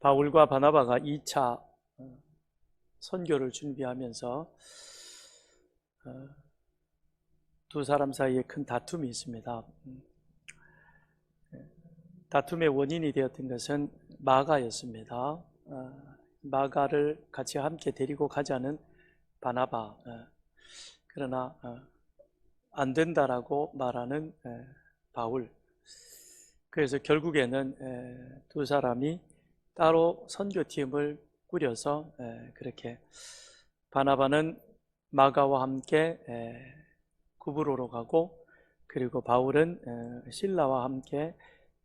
바울과 바나바가 2차 선교를 준비하면서 두 사람 사이에 큰 다툼이 있습니다. 다툼의 원인이 되었던 것은 마가였습니다. 마가를 같이 함께 데리고 가자는 바나바, 그러나 안 된다라고 말하는 바울. 그래서 결국에는 두 사람이 따로 선교팀을 꾸려서 그렇게 바나바는 마가와 함께 구브로로 가고, 그리고 바울은 실라와 함께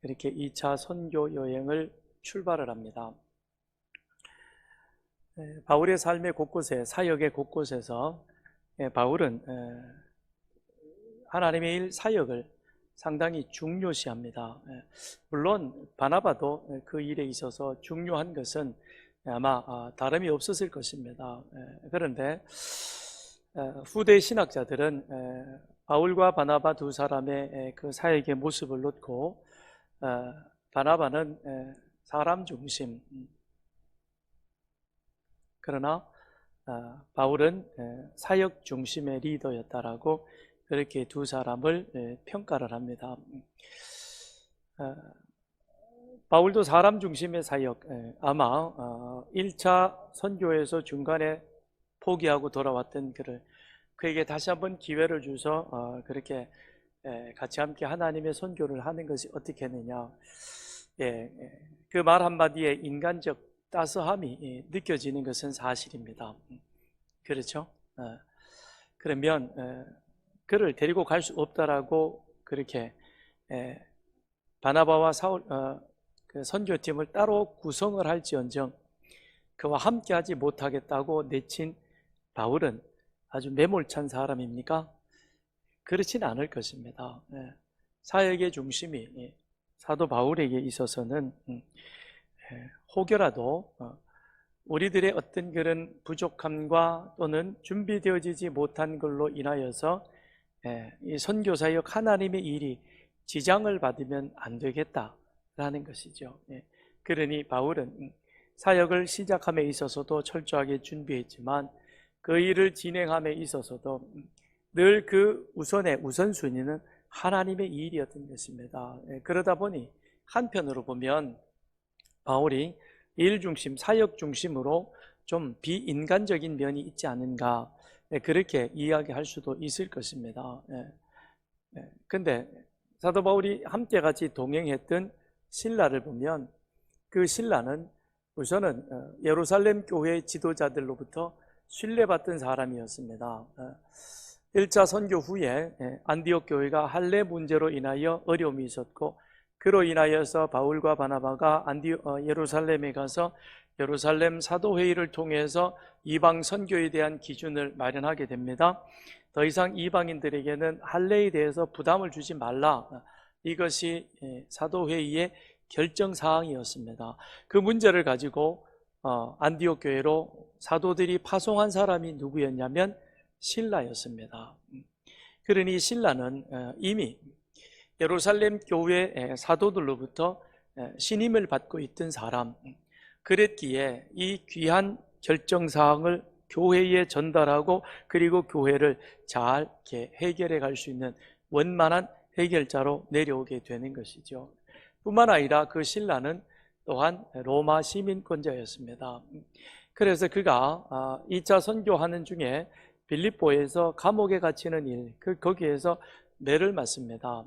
이렇게 2차 선교 여행을 출발을 합니다. 바울의 삶의 곳곳에, 사역의 곳곳에서 바울은 하나님의 일, 사역을 상당히 중요시합니다. 물론 바나바도 그 일에 있어서 중요한 것은 아마 다름이 없었을 것입니다. 그런데 후대 신학자들은 바울과 바나바 두 사람의 그 사역의 모습을 놓고 바나바는 사람 중심, 그러나 바울은 사역 중심의 리더였다라고 그렇게 두 사람을 평가를 합니다. 바울도 사람 중심의 사역, 아마 1차 선교에서 중간에 포기하고 돌아왔던 그에게 다시 한번 기회를 줘서 그렇게 같이 함께 하나님의 선교를 하는 것이 어떻겠느냐. 그 말 한마디에 인간적 따스함이 느껴지는 것은 사실입니다. 그렇죠? 그러면 그를 데리고 갈 수 없다라고 그렇게 바나바와 사울 그 선교팀을 따로 구성을 할지언정 그와 함께하지 못하겠다고 내친 바울은 아주 매몰찬 사람입니까? 그렇지는 않을 것입니다. 사역의 중심이 사도 바울에게 있어서는 혹여라도 우리들의 어떤 그런 부족함과 또는 준비되어지지 못한 걸로 인하여서 이 선교사역 하나님의 일이 지장을 받으면 안 되겠다라는 것이죠. 그러니 바울은 사역을 시작함에 있어서도 철저하게 준비했지만 그 일을 진행함에 있어서도 늘 그 우선순위는 하나님의 일이었던 것입니다. 그러다 보니 한편으로 보면 바울이 일 중심, 사역 중심으로 좀 비인간적인 면이 있지 않은가, 그렇게 이야기할 수도 있을 것입니다. 근데 사도 바울이 함께 같이 동행했던 실라를 보면 그 실라는 우선은 예루살렘 교회 지도자들로부터 신뢰받던 사람이었습니다. 1차 선교 후에 안디옥 교회가 할례 문제로 인하여 어려움이 있었고, 그로 인하여서 바울과 바나바가 예루살렘에 가서 예루살렘 사도회의를 통해서 이방 선교에 대한 기준을 마련하게 됩니다. 더 이상 이방인들에게는 할례에 대해서 부담을 주지 말라, 이것이 사도회의의 결정사항이었습니다. 그 문제를 가지고 안디옥 교회로 사도들이 파송한 사람이 누구였냐면 실라였습니다. 그러니 실라는 이미 예루살렘 교회 사도들로부터 신임을 받고 있던 사람, 그랬기에 이 귀한 결정사항을 교회에 전달하고 그리고 교회를 잘 해결해 갈 수 있는 원만한 해결자로 내려오게 되는 것이죠. 뿐만 아니라 그 신라는 또한 로마 시민권자였습니다. 그래서 그가 2차 선교하는 중에 빌립보에서 감옥에 갇히는 일, 거기에서 매를 맞습니다.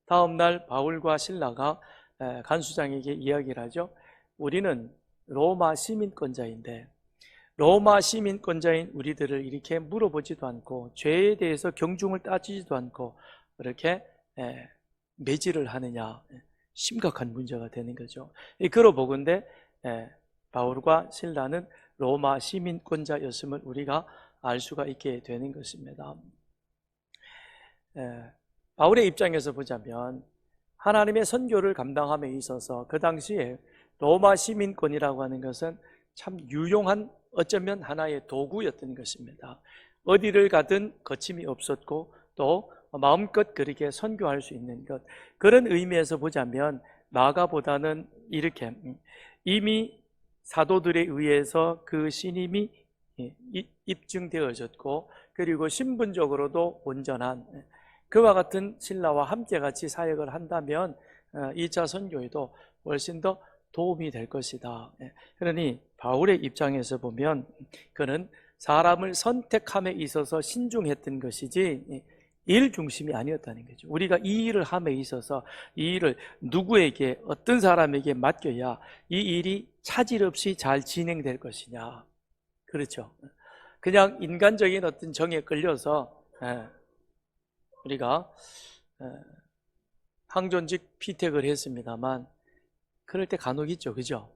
다음 날 바울과 실라가 간수장에게 이야기를 하죠. 우리는 로마 시민권자인데 로마 시민권자인 우리들을 이렇게 물어보지도 않고 죄에 대해서 경중을 따지지도 않고 이렇게 매질을 하느냐, 심각한 문제가 되는 거죠. 그러보건대 바울과 실라는 로마 시민권자였음을 우리가 알 수가 있게 되는 것입니다. 바울의 입장에서 보자면 하나님의 선교를 감당함에 있어서 그 당시에 로마 시민권이라고 하는 것은 참 유용한, 어쩌면 하나의 도구였던 것입니다. 어디를 가든 거침이 없었고 또 마음껏 그렇게 선교할 수 있는 것, 그런 의미에서 보자면 마가보다는 이렇게 이미 사도들에 의해서 그 신임이 입증되어졌고, 그리고 신분적으로도 온전한 그와 같은 신라와 함께 같이 사역을 한다면 2차 선교에도 훨씬 더 도움이 될 것이다. 그러니 바울의 입장에서 보면 그는 사람을 선택함에 있어서 신중했던 것이지 일 중심이 아니었다는 거죠. 우리가 이 일을 함에 있어서 이 일을 누구에게, 어떤 사람에게 맡겨야 이 일이 차질 없이 잘 진행될 것이냐. 그렇죠. 그냥 인간적인 어떤 정에 끌려서 우리가 항존직 피택을 했습니다만 그럴 때 간혹 있죠. 그죠?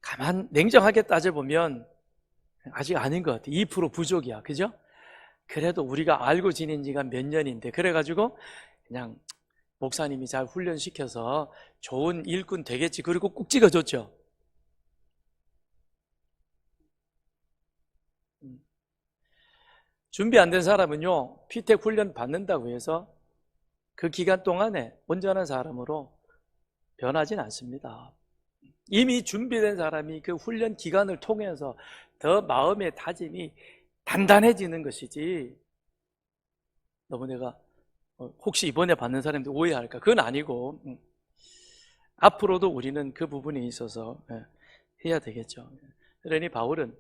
가만 냉정하게 따져보면 아직 아닌 것 같아요. 2% 부족이야. 그죠? 그래도 우리가 알고 지낸 지가 몇 년인데, 그래가지고 그냥 목사님이 잘 훈련시켜서 좋은 일꾼 되겠지. 그리고 꾹 찍어줬죠. 준비 안 된 사람은요, 피택 훈련 받는다고 해서 그 기간 동안에 온전한 사람으로 변하진 않습니다. 이미 준비된 사람이 그 훈련 기간을 통해서 더 마음의 다짐이 단단해지는 것이지, 너무 내가 혹시 이번에 받는 사람들 오해할까? 그건 아니고 앞으로도 우리는 그 부분에 있어서 해야 되겠죠. 그러니 바울은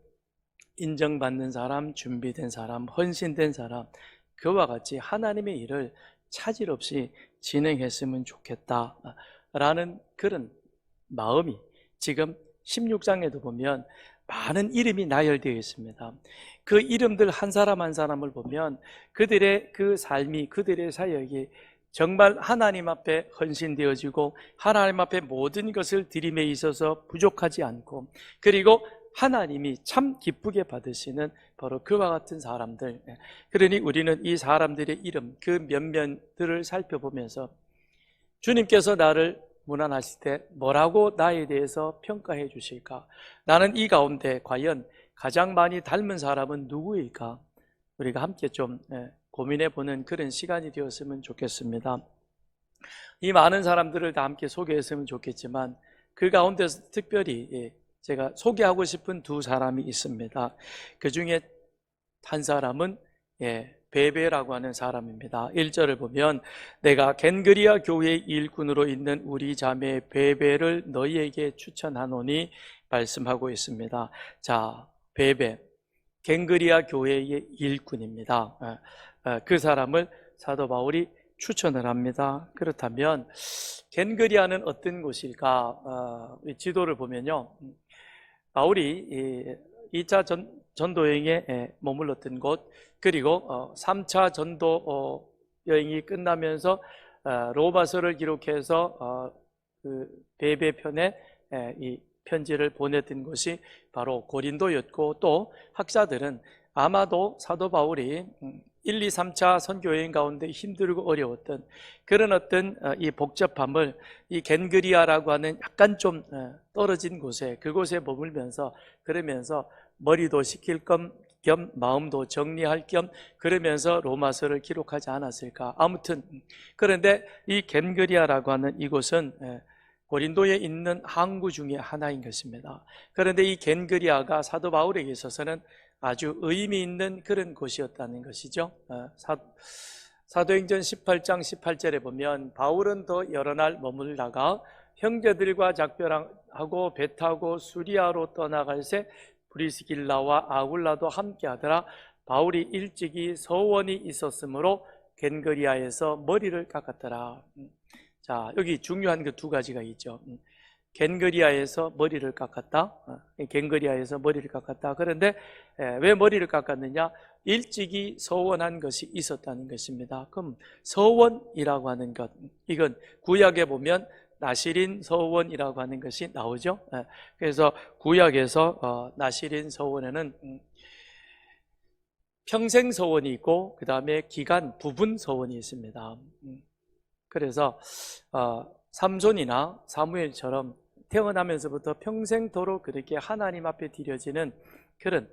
인정받는 사람, 준비된 사람, 헌신된 사람, 그와 같이 하나님의 일을 차질 없이 진행했으면 좋겠다라는 그런 마음이 지금 16장에도 보면 많은 이름이 나열되어 있습니다. 그 이름들 한 사람 한 사람을 보면 그들의 그 삶이, 그들의 사역이 정말 하나님 앞에 헌신되어지고 하나님 앞에 모든 것을 드림에 있어서 부족하지 않고, 그리고 하나님이 참 기쁘게 받으시는 바로 그와 같은 사람들. 그러니 우리는 이 사람들의 이름, 그 면면들을 살펴보면서 주님께서 나를 문안하실 때 뭐라고 나에 대해서 평가해 주실까? 나는 이 가운데 과연 가장 많이 닮은 사람은 누구일까? 우리가 함께 좀 고민해 보는 그런 시간이 되었으면 좋겠습니다. 이 많은 사람들을 다 함께 소개했으면 좋겠지만 그 가운데서 특별히 제가 소개하고 싶은 두 사람이 있습니다. 그 중에 한 사람은 베베라고 하는 사람입니다. 1절을 보면 내가 겐그리아 교회의 일꾼으로 있는 우리 자매 베베를 너희에게 추천하노니 말씀하고 있습니다. 자, 베베, 겐그리아 교회의 일꾼입니다. 그 사람을 사도 바울이 추천을 합니다. 그렇다면 겐그리아는 어떤 곳일까? 지도를 보면요, 바울이 2차 전도 여행에 머물렀던 곳, 그리고 3차 전도 여행이 끝나면서 로마서를 기록해서 그 베베 편에 이 편지를 보냈던 곳이 바로 고린도였고, 또 학자들은 아마도 사도 바울이 1, 2, 3차 선교 여행 가운데 힘들고 어려웠던 그런 어떤 이 복잡함을 이 겐그리아라고 하는 약간 좀 떨어진 곳에, 그곳에 머물면서, 그러면서 머리도 식힐 겸 마음도 정리할 겸 그러면서 로마서를 기록하지 않았을까. 아무튼 그런데 이 겐그리아라고 하는 이곳은 고린도에 있는 항구 중에 하나인 것입니다. 그런데 이 겐그리아가 사도 바울에게 있어서는 아주 의미 있는 그런 곳이었다는 것이죠. 사도행전 18장 18절에 보면 바울은 더 여러 날 머물다가 형제들과 작별하고 배 타고 수리아로 떠나갈새 브리스길라와 아굴라도 함께하더라. 바울이 일찍이 서원이 있었으므로 겐그리아에서 머리를 깎았더라. 자, 여기 중요한 그 두 가지가 있죠. 겐그리아에서 머리를 깎았다. 겐그리아에서 머리를 깎았다. 그런데 왜 머리를 깎았느냐? 일찍이 서원한 것이 있었다는 것입니다. 그럼 서원이라고 하는 것, 이건 구약에 보면 나시린 서원이라고 하는 것이 나오죠. 그래서 구약에서 나시린 서원에는 평생 서원이 있고 그 다음에 기간 부분 서원이 있습니다. 그래서 삼손이나 사무엘처럼 태어나면서부터 평생도록 그렇게 하나님 앞에 드려지는 그런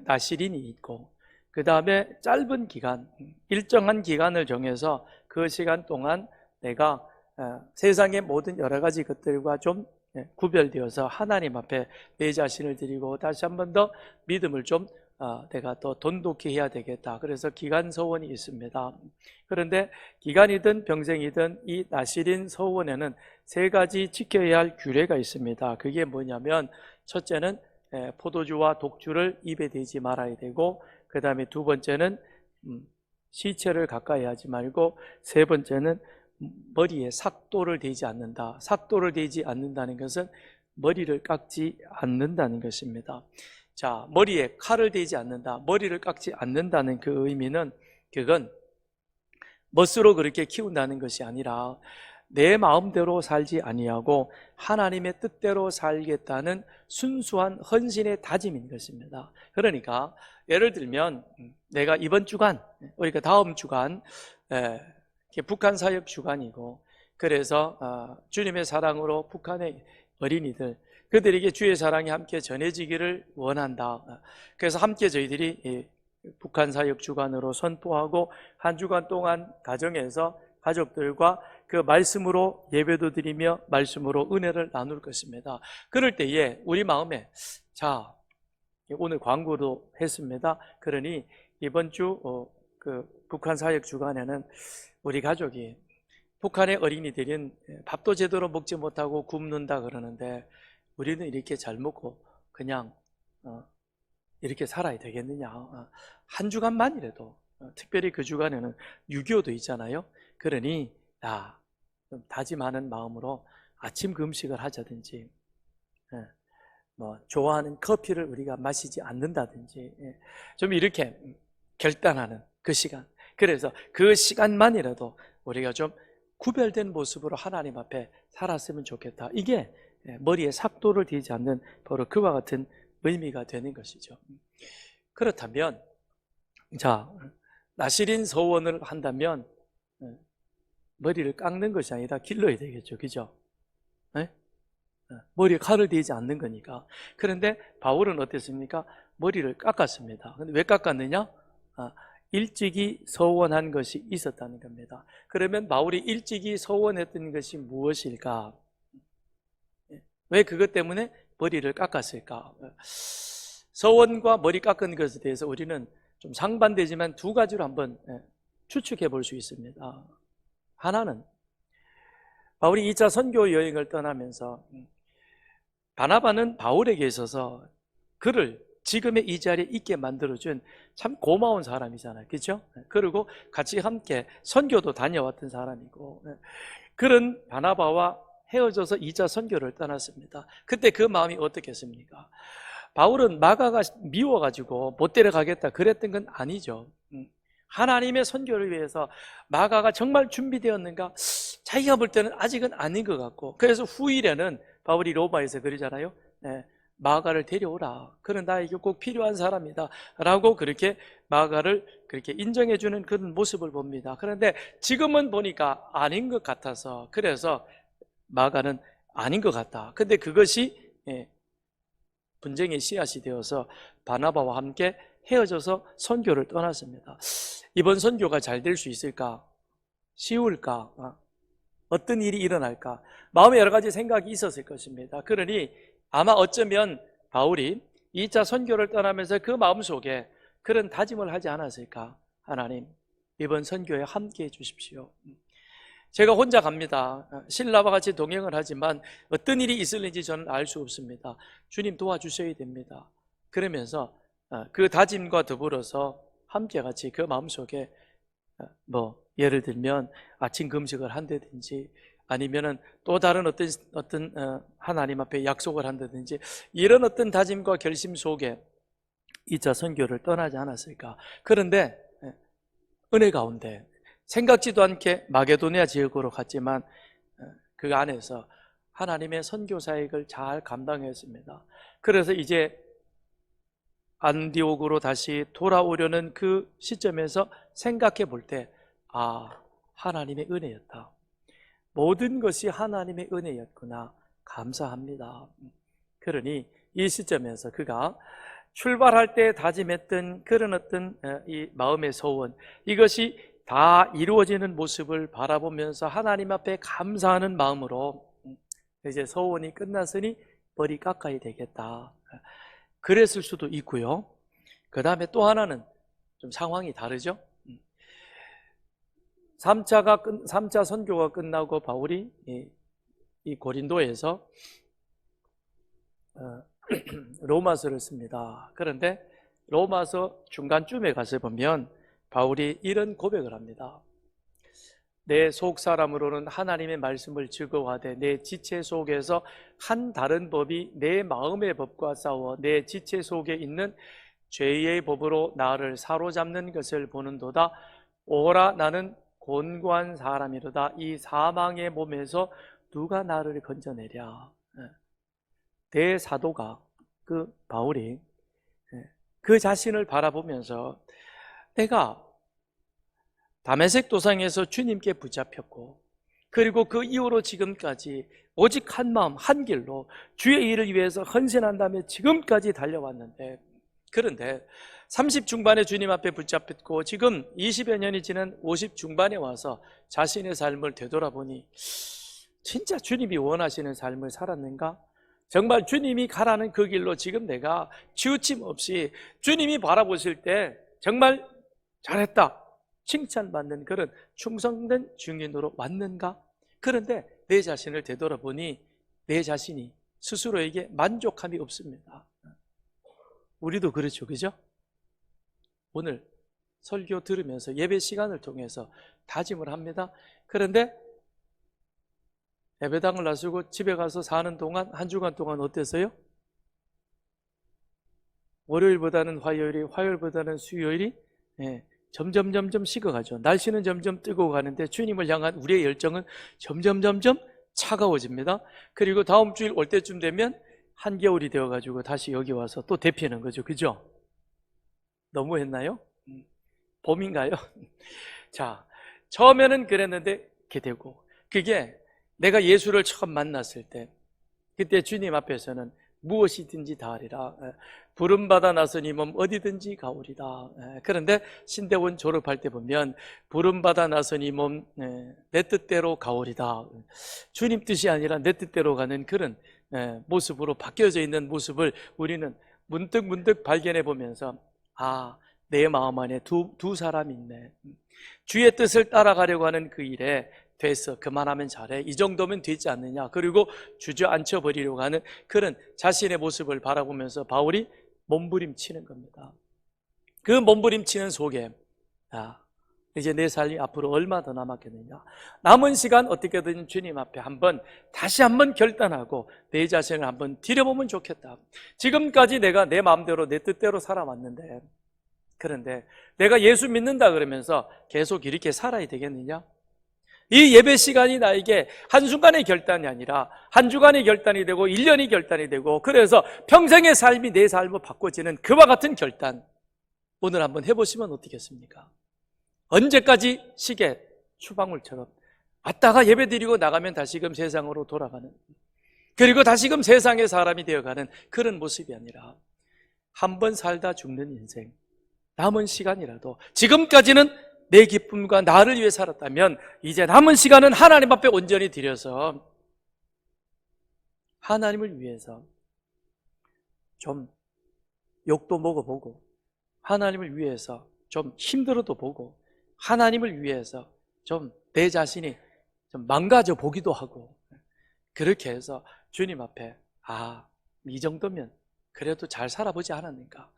나시린이 있고, 그 다음에 짧은 기간, 일정한 기간을 정해서 그 시간 동안 내가 세상의 모든 여러 가지 것들과 좀 구별되어서 하나님 앞에 내 자신을 드리고 다시 한 번 더 믿음을 좀 내가 더 돈독히 해야 되겠다. 그래서 기간 서원이 있습니다. 그런데 기간이든 병생이든 이 나실인 서원에는 세 가지 지켜야 할 규례가 있습니다. 그게 뭐냐면 첫째는 포도주와 독주를 입에 대지 말아야 되고, 그 다음에 두 번째는 시체를 가까이 하지 말고, 세 번째는 머리에 삭도를 대지 않는다. 삭도를 대지 않는다는 것은 머리를 깎지 않는다는 것입니다. 자, 머리에 칼을 대지 않는다, 머리를 깎지 않는다는 그 의미는 그건 멋으로 그렇게 키운다는 것이 아니라 내 마음대로 살지 아니하고 하나님의 뜻대로 살겠다는 순수한 헌신의 다짐인 것입니다. 그러니까 예를 들면 내가 이번 주간, 우리가 다음 주간 북한 사역 주간이고, 그래서 주님의 사랑으로 북한의 어린이들, 그들에게 주의 사랑이 함께 전해지기를 원한다. 그래서 함께 저희들이 북한 사역 주간으로 선포하고 한 주간 동안 가정에서 가족들과 그 말씀으로 예배도 드리며 말씀으로 은혜를 나눌 것입니다. 그럴 때에 우리 마음에, 자, 오늘 광고도 했습니다. 그러니 이번 주 그 북한 사역 주간에는 우리 가족이, 북한의 어린이들은 밥도 제대로 먹지 못하고 굶는다 그러는데 우리는 이렇게 잘 먹고 그냥 이렇게 살아야 되겠느냐. 한 주간만이라도, 특별히 그 주간에는 6.25도 있잖아요. 그러니 좀 다짐하는 마음으로 아침 금식을 하자든지, 좋아하는 커피를 우리가 마시지 않는다든지, 좀 이렇게 결단하는 그 시간, 그래서 그 시간만이라도 우리가 좀 구별된 모습으로 하나님 앞에 살았으면 좋겠다. 이게 머리에 삭도를 대지 않는 바로 그와 같은 의미가 되는 것이죠. 그렇다면, 자, 나실인 서원을 한다면 머리를 깎는 것이 아니라 길러야 되겠죠. 그죠? 네? 머리에 칼을 대지 않는 거니까. 그런데 바울은 어땠습니까? 머리를 깎았습니다. 근데 왜 깎았느냐? 일찍이 서원한 것이 있었다는 겁니다. 그러면 바울이 일찍이 서원했던 것이 무엇일까? 왜 그것 때문에 머리를 깎았을까? 서원과 머리 깎은 것에 대해서 우리는 좀 상반되지만 두 가지로 한번 추측해 볼 수 있습니다. 하나는 바울이 2차 선교 여행을 떠나면서 바나바는 바울에게 있어서 그를 지금의 이 자리에 있게 만들어준 참 고마운 사람이잖아요. 그렇죠? 그리고 같이 함께 선교도 다녀왔던 사람이고, 그런 바나바와 헤어져서 2차 선교를 떠났습니다. 그때 그 마음이 어떻겠습니까? 바울은 마가가 미워가지고 못 데려가겠다 그랬던 건 아니죠. 하나님의 선교를 위해서 마가가 정말 준비되었는가? 자기가 볼 때는 아직은 아닌 것 같고, 그래서 후일에는 바울이 로마에서 그러잖아요. 마가를 데려오라. 그는 나에게 꼭 필요한 사람이다 라고 그렇게 마가를 그렇게 인정해주는 그런 모습을 봅니다. 그런데 지금은 보니까 아닌 것 같아서, 그래서 마가는 아닌 것 같다. 근데 그것이 분쟁의 씨앗이 되어서 바나바와 함께 헤어져서 선교를 떠났습니다. 이번 선교가 잘 될 수 있을까? 쉬울까? 어떤 일이 일어날까? 마음에 여러 가지 생각이 있었을 것입니다. 그러니 아마 어쩌면 바울이 2차 선교를 떠나면서 그 마음속에 그런 다짐을 하지 않았을까? 하나님, 이번 선교에 함께해 주십시오. 제가 혼자 갑니다. 신라와 같이 동행을 하지만 어떤 일이 있을는지 저는 알 수 없습니다. 주님 도와주셔야 됩니다. 그러면서 그 다짐과 더불어서 함께 같이 그 마음속에 예를 들면 아침 금식을 한다든지, 아니면은 또 다른 어떤 하나님 앞에 약속을 한다든지, 이런 어떤 다짐과 결심 속에 2차 선교를 떠나지 않았을까. 그런데 은혜 가운데 생각지도 않게 마게도니아 지역으로 갔지만 그 안에서 하나님의 선교 사역을 잘 감당했습니다. 그래서 이제 안디옥으로 다시 돌아오려는 그 시점에서 생각해 볼 때, 하나님의 은혜였다. 모든 것이 하나님의 은혜였구나. 감사합니다. 그러니 이 시점에서 그가 출발할 때 다짐했던 그런 어떤 이 마음의 소원, 이것이 다 이루어지는 모습을 바라보면서 하나님 앞에 감사하는 마음으로 이제 소원이 끝났으니 머리 깎아야 되겠다, 그랬을 수도 있고요. 그 다음에 또 하나는 좀 상황이 다르죠. 3차 선교가 끝나고 바울이 이 고린도에서 로마서를 씁니다. 그런데 로마서 중간쯤에 가서 보면 바울이 이런 고백을 합니다. 내 속 사람으로는 하나님의 말씀을 즐거워하되 내 지체 속에서 한 다른 법이 내 마음의 법과 싸워 내 지체 속에 있는 죄의 법으로 나를 사로잡는 것을 보는도다. 오라, 나는 곤고한 사람이로다. 이 사망의 몸에서 누가 나를 건져내랴. 대사도가, 그 바울이 그 자신을 바라보면서 내가 다메섹 도상에서 주님께 붙잡혔고, 그리고 그 이후로 지금까지 오직 한 마음 한 길로 주의 일을 위해서 헌신한 다음에 지금까지 달려왔는데, 그런데 30 중반에 주님 앞에 붙잡혔고 지금 20여 년이 지난 50 중반에 와서 자신의 삶을 되돌아보니 진짜 주님이 원하시는 삶을 살았는가? 정말 주님이 가라는 그 길로 지금 내가 치우침 없이 주님이 바라보실 때 정말 잘했다, 칭찬받는 그런 충성된 증인으로 왔는가? 그런데 내 자신을 되돌아보니 내 자신이 스스로에게 만족함이 없습니다. 우리도 그렇죠, 그죠? 오늘 설교 들으면서 예배 시간을 통해서 다짐을 합니다. 그런데 예배당을 나서고 집에 가서 사는 동안, 한 주간 동안 어땠어요? 월요일보다는 화요일이, 화요일보다는 수요일이 점점 식어가죠. 날씨는 점점 뜨거워가는데 주님을 향한 우리의 열정은 점점 차가워집니다. 그리고 다음 주일 올 때쯤 되면 한겨울이 되어가지고 다시 여기 와서 또 데피는 거죠, 그죠? 너무했나요? 봄인가요? 자, 처음에는 그랬는데 이렇게 되고, 그게 내가 예수를 처음 만났을 때, 그때 주님 앞에서는 무엇이든지 다 하리라, 부름받아 나서니 몸 어디든지 가오리다. 그런데 신대원 졸업할 때 보면 부름받아 나서니 몸 내 뜻대로 가오리다. 주님 뜻이 아니라 내 뜻대로 가는 그런 모습으로 바뀌어져 있는 모습을 우리는 문득 발견해 보면서, 아, 내 마음 안에 두 사람이 있네. 주의 뜻을 따라가려고 하는 그 일에 됐어, 그만하면 잘해, 이 정도면 되지 않느냐, 그리고 주저앉혀 버리려고 하는 그런 자신의 모습을 바라보면서 바울이 몸부림치는 겁니다. 그 몸부림치는 속에 이제 내 삶이 앞으로 얼마 더 남았겠느냐, 남은 시간 어떻게든 주님 앞에 다시 한번 결단하고 내 자신을 한번 들여보면 좋겠다. 지금까지 내가 내 마음대로 내 뜻대로 살아왔는데, 그런데 내가 예수 믿는다 그러면서 계속 이렇게 살아야 되겠느냐? 이 예배 시간이 나에게 한순간의 결단이 아니라 한 주간의 결단이 되고 1년이 결단이 되고, 그래서 평생의 삶이 내 삶으로 바꿔지는 그와 같은 결단, 오늘 한번 해보시면 어떻겠습니까? 언제까지 시계 추방울처럼 왔다가 예배 드리고 나가면 다시금 세상으로 돌아가는, 그리고 다시금 세상의 사람이 되어가는 그런 모습이 아니라 한 번 살다 죽는 인생, 남은 시간이라도 지금까지는 내 기쁨과 나를 위해 살았다면 이제 남은 시간은 하나님 앞에 온전히 드려서 하나님을 위해서 좀 욕도 먹어보고, 하나님을 위해서 좀 힘들어도 보고, 하나님을 위해서 좀 내 자신이 좀 망가져 보기도 하고, 그렇게 해서 주님 앞에 이 정도면 그래도 잘 살아보지 않았는가,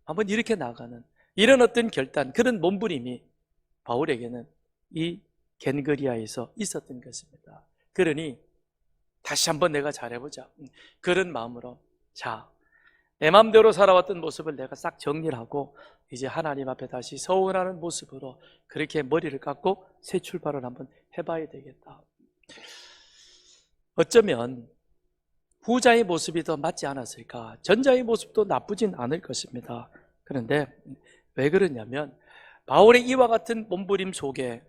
한번 이렇게 나가는 이런 어떤 결단, 그런 몸부림이 바울에게는 이 겐거리아에서 있었던 것입니다. 그러니 다시 한번 내가 잘해보자, 그런 마음으로, 내 마음대로 살아왔던 모습을 내가 싹 정리를 하고 이제 하나님 앞에 다시 서원하는 모습으로 그렇게 머리를 깎고 새 출발을 한번 해봐야 되겠다. 어쩌면 후자의 모습이 더 맞지 않았을까? 전자의 모습도 나쁘진 않을 것입니다. 그런데 왜 그러냐면 바울의 이와 같은 몸부림 속에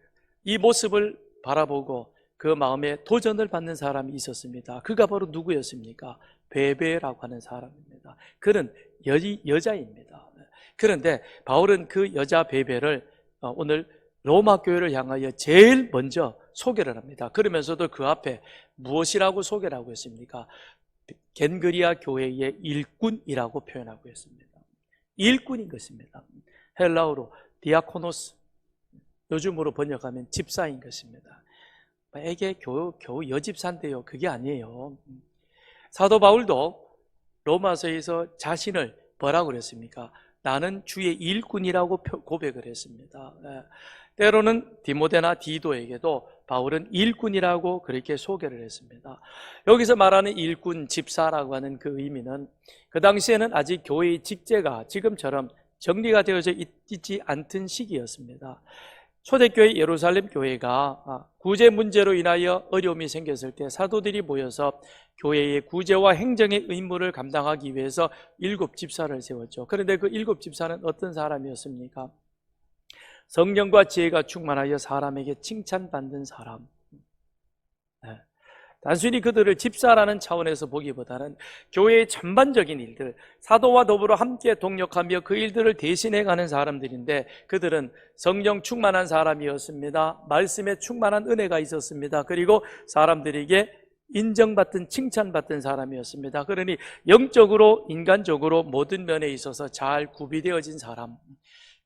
이 모습을 바라보고 그 마음에 도전을 받는 사람이 있었습니다. 그가 바로 누구였습니까? 베베라고 하는 사람입니다. 그는 여자입니다. 그런데 바울은 그 여자 베베를 오늘 로마 교회를 향하여 제일 먼저 소개를 합니다. 그러면서도 그 앞에 무엇이라고 소개를 하고 있습니까? 겐그리아 교회의 일꾼이라고 표현하고 있습니다. 일꾼인 것입니다. 헬라어로 디아코노스, 요즘으로 번역하면 집사인 것입니다. 에게 겨우 여집사인데요, 그게 아니에요. 사도 바울도 로마서에서 자신을 뭐라고 그랬습니까? 나는 주의 일꾼이라고 고백을 했습니다. 때로는 디모데나 디도에게도 바울은 일꾼이라고 그렇게 소개를 했습니다. 여기서 말하는 일꾼, 집사라고 하는 그 의미는 그 당시에는 아직 교회의 직제가 지금처럼 정리가 되어져 있지 않던 시기였습니다. 초대교회 예루살렘 교회가 구제 문제로 인하여 어려움이 생겼을 때 사도들이 모여서 교회의 구제와 행정의 의무를 감당하기 위해서 7 집사를 세웠죠. 그런데 그 7 집사는 어떤 사람이었습니까? 성령과 지혜가 충만하여 사람에게 칭찬받는 사람. 단순히 그들을 집사라는 차원에서 보기보다는 교회의 전반적인 일들, 사도와 더불어 함께 동력하며 그 일들을 대신해가는 사람들인데 그들은 성령 충만한 사람이었습니다. 말씀에 충만한 은혜가 있었습니다. 그리고 사람들에게 인정받던, 칭찬받던 사람이었습니다. 그러니 영적으로, 인간적으로 모든 면에 있어서 잘 구비되어진 사람,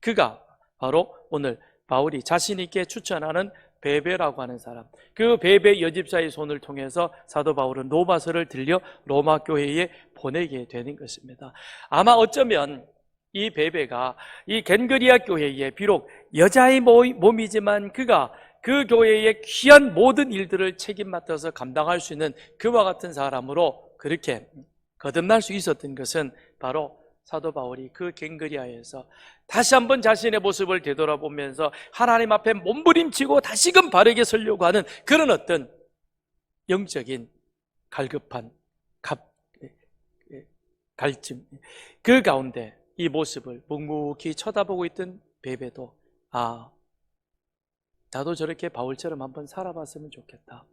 그가 바로 오늘 바울이 자신 있게 추천하는 베베라고 하는 사람, 그 베베 여집사의 손을 통해서 사도 바울은 로마서를 들려 로마 교회에 보내게 되는 것입니다. 아마 어쩌면 이 베베가 이 겐그리아 교회에 비록 여자의 몸이지만 그가 그 교회의 귀한 모든 일들을 책임 맡아서 감당할 수 있는 그와 같은 사람으로 그렇게 거듭날 수 있었던 것은 바로 사도 바울이 그 겐그리아에서 다시 한번 자신의 모습을 되돌아보면서 하나님 앞에 몸부림치고 다시금 바르게 서려고 하는 그런 어떤 영적인 갈급한 갈증, 그 가운데 이 모습을 묵묵히 쳐다보고 있던 베베도 나도 저렇게 바울처럼 한번 살아봤으면 좋겠다.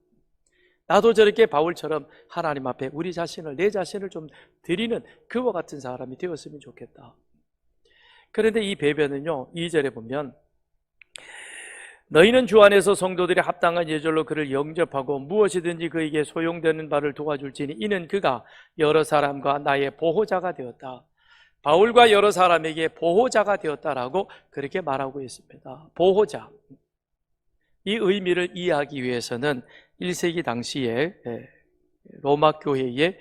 나도 저렇게 바울처럼 하나님 앞에 우리 자신을, 내 자신을 좀 드리는 그와 같은 사람이 되었으면 좋겠다. 그런데 이 베베는요, 2절에 보면 너희는 주 안에서 성도들이 합당한 예절로 그를 영접하고 무엇이든지 그에게 소용되는 바를 도와줄지니 이는 그가 여러 사람과 나의 보호자가 되었다. 바울과 여러 사람에게 보호자가 되었다라고 그렇게 말하고 있습니다. 보호자. 이 의미를 이해하기 위해서는 1세기 당시에 로마 교회의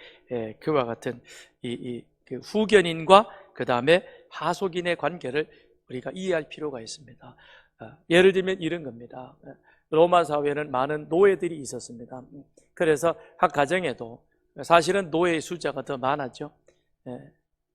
그와 같은 그 후견인과 그 다음에 하속인의 관계를 우리가 이해할 필요가 있습니다. 예를 들면 이런 겁니다. 로마 사회는 많은 노예들이 있었습니다. 그래서 각 가정에도 사실은 노예의 숫자가 더 많았죠.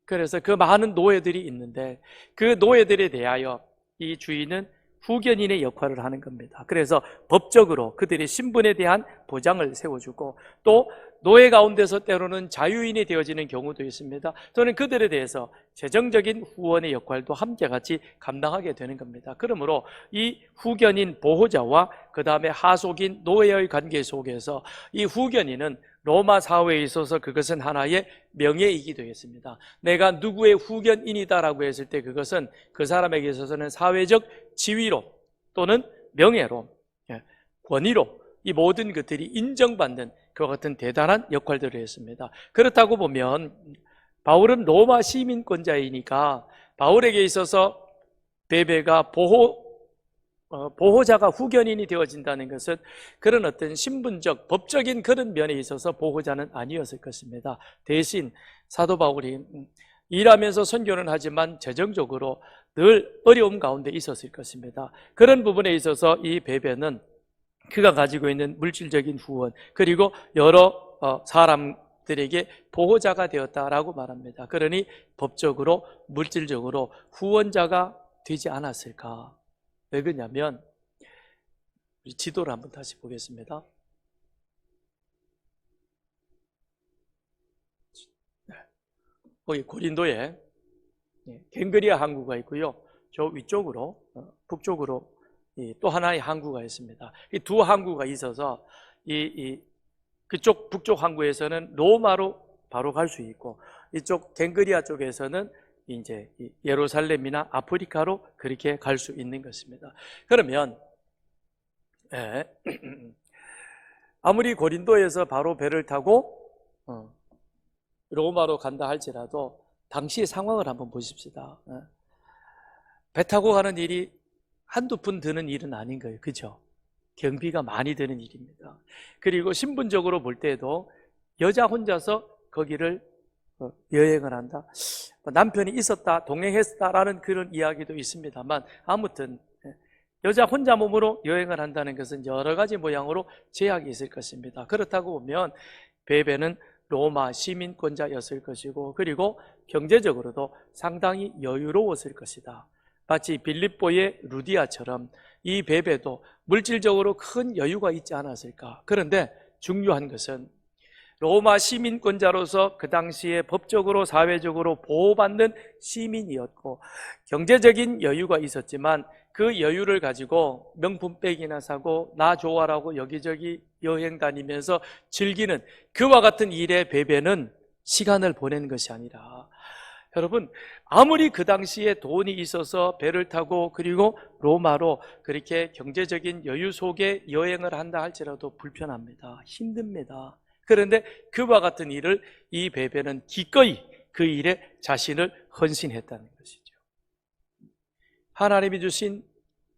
그래서 그 많은 노예들이 있는데 그 노예들에 대하여 이 주인은 후견인의 역할을 하는 겁니다. 그래서 법적으로 그들의 신분에 대한 보장을 세워주고 또 노예 가운데서 때로는 자유인이 되어지는 경우도 있습니다. 또는 그들에 대해서 재정적인 후원의 역할도 함께 같이 감당하게 되는 겁니다. 그러므로 이 후견인 보호자와 그 다음에 하속인 노예의 관계 속에서 이 후견인은 로마 사회에 있어서 그것은 하나의 명예이기도 했습니다. 내가 누구의 후견인이다라고 했을 때 그것은 그 사람에게 있어서는 사회적 지위로 또는 명예로, 권위로 이 모든 것들이 인정받는 그와 같은 대단한 역할들을 했습니다. 그렇다고 보면 바울은 로마 시민권자이니까 바울에게 있어서 베베가 보호자가 후견인이 되어진다는 것은 그런 어떤 신분적, 법적인 그런 면에 있어서 보호자는 아니었을 것입니다. 대신 사도 바울이 일하면서 선교는 하지만 재정적으로 늘 어려움 가운데 있었을 것입니다. 그런 부분에 있어서 이 베베는 그가 가지고 있는 물질적인 후원 그리고 여러 사람들에게 보호자가 되었다라고 말합니다. 그러니 법적으로 물질적으로 후원자가 되지 않았을까? 왜 그러냐면 우리 지도를 한번 다시 보겠습니다. 거기 고린도에 겐그리아 항구가 있고요. 저 위쪽으로 북쪽으로 또 하나의 항구가 있습니다. 이 두 항구가 있어서 그쪽 북쪽 항구에서는 로마로 바로 갈 수 있고, 이쪽 갱그리아 쪽에서는 이제 예루살렘이나 아프리카로 그렇게 갈 수 있는 것입니다. 그러면 아무리 고린도에서 바로 배를 타고 로마로 간다 할지라도 당시의 상황을 한번 보십시다. 배 타고 가는 일이 한두 푼 드는 일은 아닌 거예요. 그죠? 경비가 많이 드는 일입니다. 그리고 신분적으로 볼 때에도 여자 혼자서 거기를 여행을 한다. 남편이 있었다, 동행했다라는 그런 이야기도 있습니다만, 아무튼 여자 혼자 몸으로 여행을 한다는 것은 여러 가지 모양으로 제약이 있을 것입니다. 그렇다고 보면 베베는 로마 시민권자였을 것이고, 그리고 경제적으로도 상당히 여유로웠을 것이다. 마치 빌립보의 루디아처럼 이 베베도 물질적으로 큰 여유가 있지 않았을까. 그런데 중요한 것은 로마 시민권자로서 그 당시에 법적으로 사회적으로 보호받는 시민이었고, 경제적인 여유가 있었지만 그 여유를 가지고 명품백이나 사고 나 좋아라고 여기저기 여행 다니면서 즐기는 그와 같은 일에 베베는 시간을 보내는 것이 아니라, 여러분, 아무리 그 당시에 돈이 있어서 배를 타고 그리고 로마로 그렇게 경제적인 여유 속에 여행을 한다 할지라도 불편합니다. 힘듭니다. 그런데 그와 같은 일을 이 베베는 기꺼이 그 일에 자신을 헌신했다는 것이죠. 하나님이 주신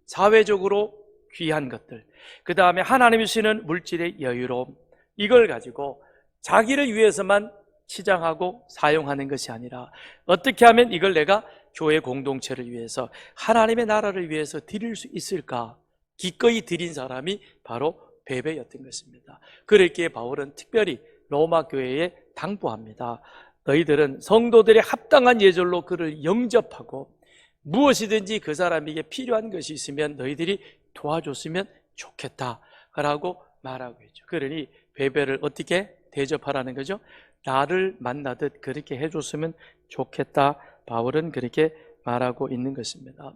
사회적으로 귀한 것들, 그 다음에 하나님이 주시는 물질의 여유로움, 이걸 가지고 자기를 위해서만 치장하고 사용하는 것이 아니라 어떻게 하면 이걸 내가 교회 공동체를 위해서, 하나님의 나라를 위해서 드릴 수 있을까, 기꺼이 드린 사람이 바로 베베였던 것입니다. 그렇기에 바울은 특별히 로마 교회에 당부합니다. 너희들은 성도들의 합당한 예절로 그를 영접하고 무엇이든지 그 사람에게 필요한 것이 있으면 너희들이 도와줬으면 좋겠다라고 말하고 있죠. 그러니 베베를 어떻게 대접하라는 거죠? 나를 만나듯 그렇게 해줬으면 좋겠다, 바울은 그렇게 말하고 있는 것입니다.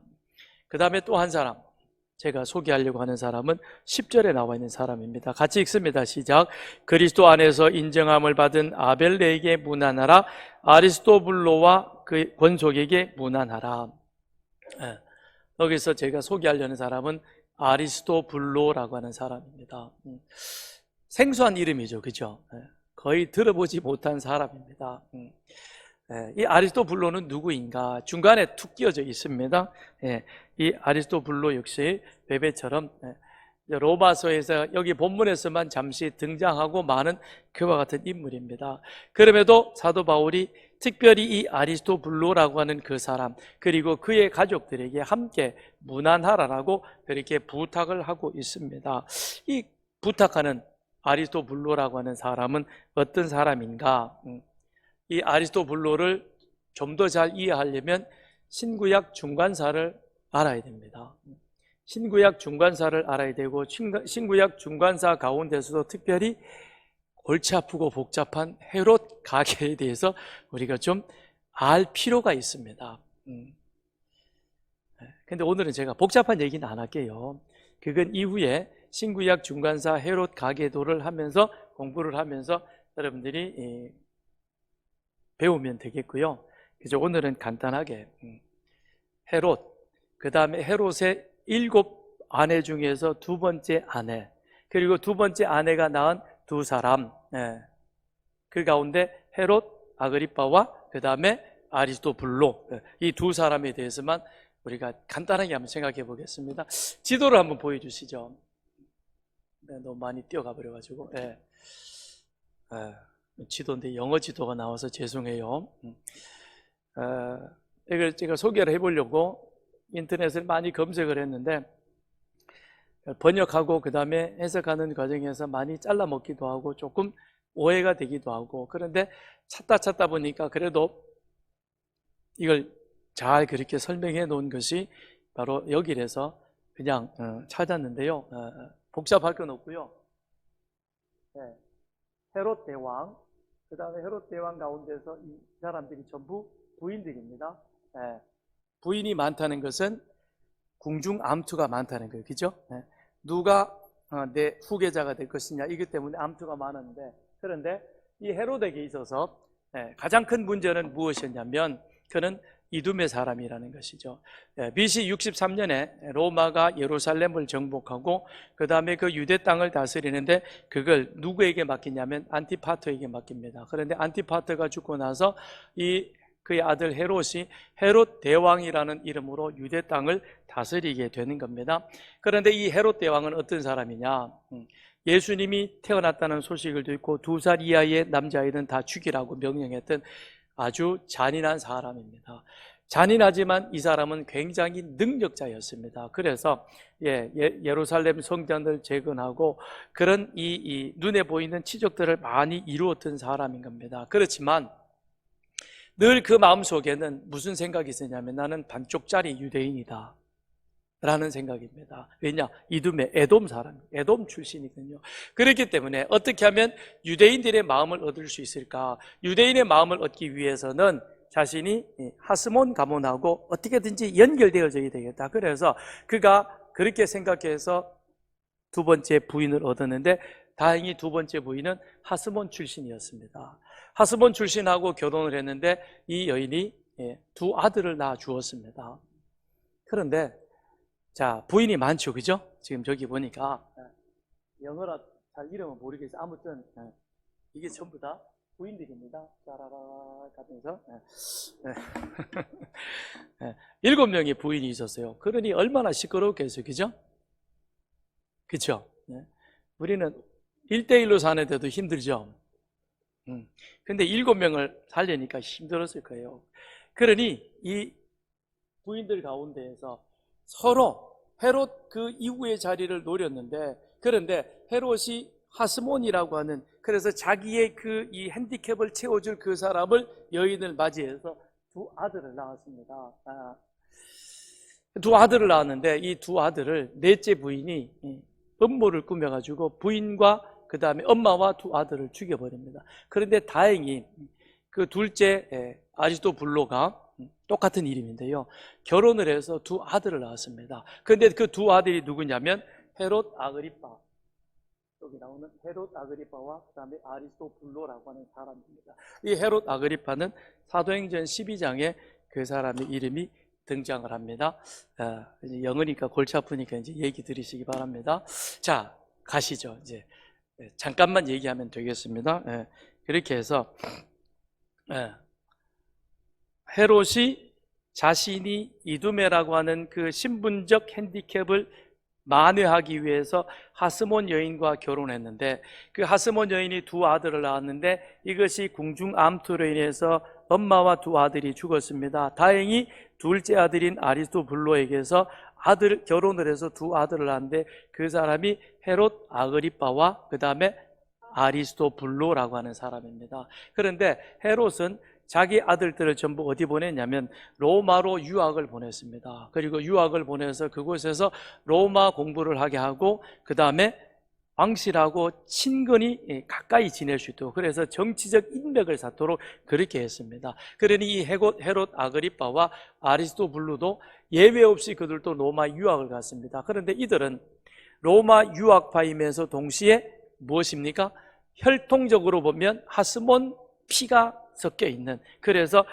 그 다음에 또 한 사람, 제가 소개하려고 하는 사람은 10절에 나와 있는 사람입니다. 같이 읽습니다. 시작. 그리스도 안에서 인정함을 받은 아벨레에게 문안하라. 아리스토블로와 그 권속에게 문안하라. 여기서 제가 소개하려는 사람은 아리스토블로라고 하는 사람입니다. 생소한 이름이죠. 그죠? 거의 들어보지 못한 사람입니다. 이 아리스토블로는 누구인가? 중간에 툭 끼어져 있습니다. 이 아리스토블로 역시 베베처럼 로마서에서 여기 본문에서만 잠시 등장하고 많은 그와 같은 인물입니다. 그럼에도 사도 바울이 특별히 이 아리스토블로라고 하는 그 사람, 그리고 그의 가족들에게 함께 문안하라라고 그렇게 부탁을 하고 있습니다. 이 부탁하는 아리스토블로라고 하는 사람은 어떤 사람인가? 이 아리스토블로를 좀 더 잘 이해하려면 신구약 중간사를 알아야 됩니다. 신구약 중간사를 알아야 되고, 신구약 중간사 가운데서도 특별히 골치 아프고 복잡한 헤롯 가계에 대해서 우리가 좀 알 필요가 있습니다. 근데 오늘은 제가 복잡한 얘기는 안 할게요. 그건 이후에 신구약 중간사 헤롯 가계도를 하면서, 공부를 하면서 여러분들이 배우면 되겠고요. 그래서 오늘은 간단하게 헤롯, 그 다음에 헤롯의 7 아내 중에서 두 번째 아내, 그리고 두 번째 아내가 낳은 두 사람, 그 가운데 헤롯 아그리빠와 그 다음에 아리스토블로, 이 두 사람에 대해서만 우리가 간단하게 한번 생각해 보겠습니다. 지도를 한번 보여주시죠. 너무 많이 뛰어가 버려가지고. 지도인데 영어 지도가 나와서 죄송해요. 이걸 제가 소개를 해보려고 인터넷을 많이 검색을 했는데, 번역하고 그 다음에 해석하는 과정에서 많이 잘라 먹기도 하고 조금 오해가 되기도 하고, 그런데 찾다 보니까 그래도 이걸 잘 그렇게 설명해 놓은 것이 바로 여기라서 그냥 찾았는데요. 복잡할 건 없고요. 헤롯 대왕, 그 다음에 헤롯 대왕 가운데서 이 사람들이 전부 부인들입니다. 부인이 많다는 것은 궁중 암투가 많다는 거예요. 그죠? 누가 내 후계자가 될 것이냐, 이것 때문에 암투가 많은데, 그런데 이 헤롯에게 있어서 가장 큰 문제는 무엇이었냐면 그는 이두메 사람이라는 것이죠. BC 63년에 로마가 예루살렘을 정복하고 그 다음에 그 유대 땅을 다스리는데 그걸 누구에게 맡기냐면 안티파터에게 맡깁니다. 그런데 안티파터가 죽고 나서 그의 아들 헤롯이 헤롯 대왕이라는 이름으로 유대 땅을 다스리게 되는 겁니다. 그런데 이 헤롯 대왕은 어떤 사람이냐? 예수님이 태어났다는 소식을 듣고 2살 이하의 남자아이는 다 죽이라고 명령했던 아주 잔인한 사람입니다. 잔인하지만 이 사람은 굉장히 능력자였습니다. 그래서 예루살렘 성전을 재건하고 그런 이 눈에 보이는 치적들을 많이 이루었던 사람인 겁니다. 그렇지만 늘 그 마음속에는 무슨 생각이 있었냐면 나는 반쪽짜리 유대인이다 라는 생각입니다. 왜냐? 이두메 에돔 사람, 에돔 출신이거든요. 그렇기 때문에 어떻게 하면 유대인들의 마음을 얻을 수 있을까? 유대인의 마음을 얻기 위해서는 자신이 하스몬 가문하고 어떻게든지 연결되어져야 되겠다. 그래서 그가 그렇게 생각해서 두 번째 부인을 얻었는데 다행히 두 번째 부인은 하스몬 출신이었습니다. 하스몬 출신하고 결혼을 했는데 이 여인이 두 아들을 낳아 주었습니다. 그런데 자, 부인이 많죠, 그죠? 지금 저기 보니까 영어라 잘 이름은 모르겠어요. 아무튼 이게 전부 다 부인들입니다. 짜라라 하면서 7명의 부인이 있었어요. 그러니 얼마나 시끄럽겠어요, 그죠? 그렇죠? 우리는 1대1로 사는데도 힘들죠. 근데 7명을 살려니까 힘들었을 거예요. 그러니 이 부인들 가운데에서 서로 헤롯 그 이후의 자리를 노렸는데 그런데 헤롯이 하스몬이라고 하는 그래서 자기의 그 이 핸디캡을 채워줄 그 사람을 여인을 맞이해서 두 아들을 낳았습니다. 두 아들을 낳았는데 이 두 아들을 넷째 부인이 음모를 꾸며가지고 부인과 그 다음에 엄마와 두 아들을 죽여버립니다. 그런데 다행히 그 둘째 아리스토블로가 똑같은 이름인데요. 결혼을 해서 두 아들을 낳았습니다. 그런데 그 두 아들이 누구냐면 헤롯 아그리파, 여기 나오는 헤롯 아그리파와 그 다음에 아리스토블로라고 하는 사람입니다. 이 헤롯 아그리파는 사도행전 12장에 그 사람의 이름이 등장을 합니다. 영어니까 골치 아프니까 이제 얘기 들으시기 바랍니다. 자, 가시죠. 이제 잠깐만 얘기하면 되겠습니다. 그렇게 해서 헤롯이 자신이 이두메라고 하는 그 신분적 핸디캡을 만회하기 위해서 하스몬 여인과 결혼했는데 그 하스몬 여인이 두 아들을 낳았는데 이것이 궁중 암투로 인해서 엄마와 두 아들이 죽었습니다. 다행히 둘째 아들인 아리스토블로에게서 결혼을 해서 두 아들을 낳았는데 그 사람이 헤롯 아그리파와 그 다음에 아리스토블로라고 하는 사람입니다. 그런데 헤롯은 자기 아들들을 전부 어디 보냈냐면 로마로 유학을 보냈습니다. 그리고 유학을 보내서 그곳에서 로마 공부를 하게 하고 그 다음에 왕실하고 친근히 가까이 지낼 수 있도록 그래서 정치적 인맥을 쌓도록 그렇게 했습니다. 그러니 이 헤롯 아그리파와 아리스토블루도 예외 없이 그들도 로마 유학을 갔습니다. 그런데 이들은 로마 유학파이면서 동시에 무엇입니까? 혈통적으로 보면 하스몬 피가 섞여 있는 그래서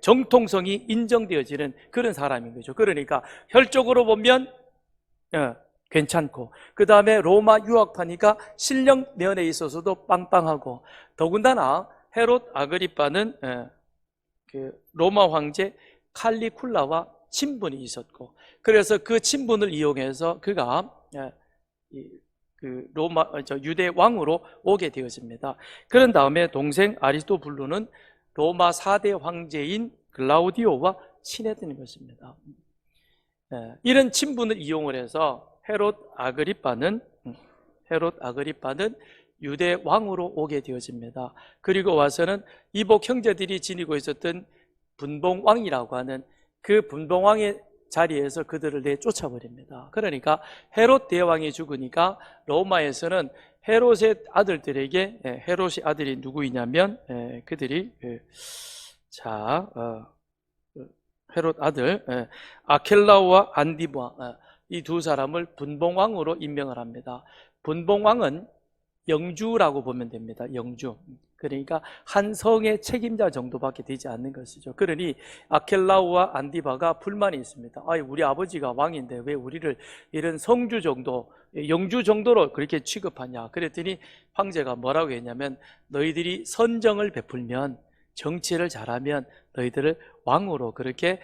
정통성이 인정되어지는 그런 사람인 거죠. 그러니까 혈적으로 보면 괜찮고 그 다음에 로마 유학파니까 실력 면에 있어서도 빵빵하고 더군다나 헤롯 아그리파는 그 로마 황제 칼리쿨라와 친분이 있었고 그래서 그 친분을 이용해서 그가 유대 왕으로 오게 되었습니다. 그런 다음에 동생 아리스토블루는 로마 4대 황제인 글라우디오와 친했던 것입니다. 이런 친분을 이용을 해서 헤롯 아그리파는 유대 왕으로 오게 되어집니다. 그리고 와서는 이복 형제들이 지니고 있었던 분봉왕이라고 하는 그 분봉왕의 자리에서 그들을 내쫓아버립니다. 그러니까 헤롯 대왕이 죽으니까 로마에서는 헤롯의 아들들에게 헤롯의 아들이 누구이냐면 그들이 헤롯 아들 아켈라오와 안디바 이 두 사람을 분봉왕으로 임명을 합니다. 분봉왕은 영주라고 보면 됩니다. 영주. 그러니까 한 성의 책임자 정도밖에 되지 않는 것이죠. 그러니 아켈라오와 안디바가 불만이 있습니다. 아이, 우리 아버지가 왕인데 왜 우리를 이런 성주 정도, 영주 정도로 그렇게 취급하냐. 그랬더니 황제가 뭐라고 했냐면, 너희들이 선정을 베풀면, 정치를 잘하면 너희들을 왕으로 그렇게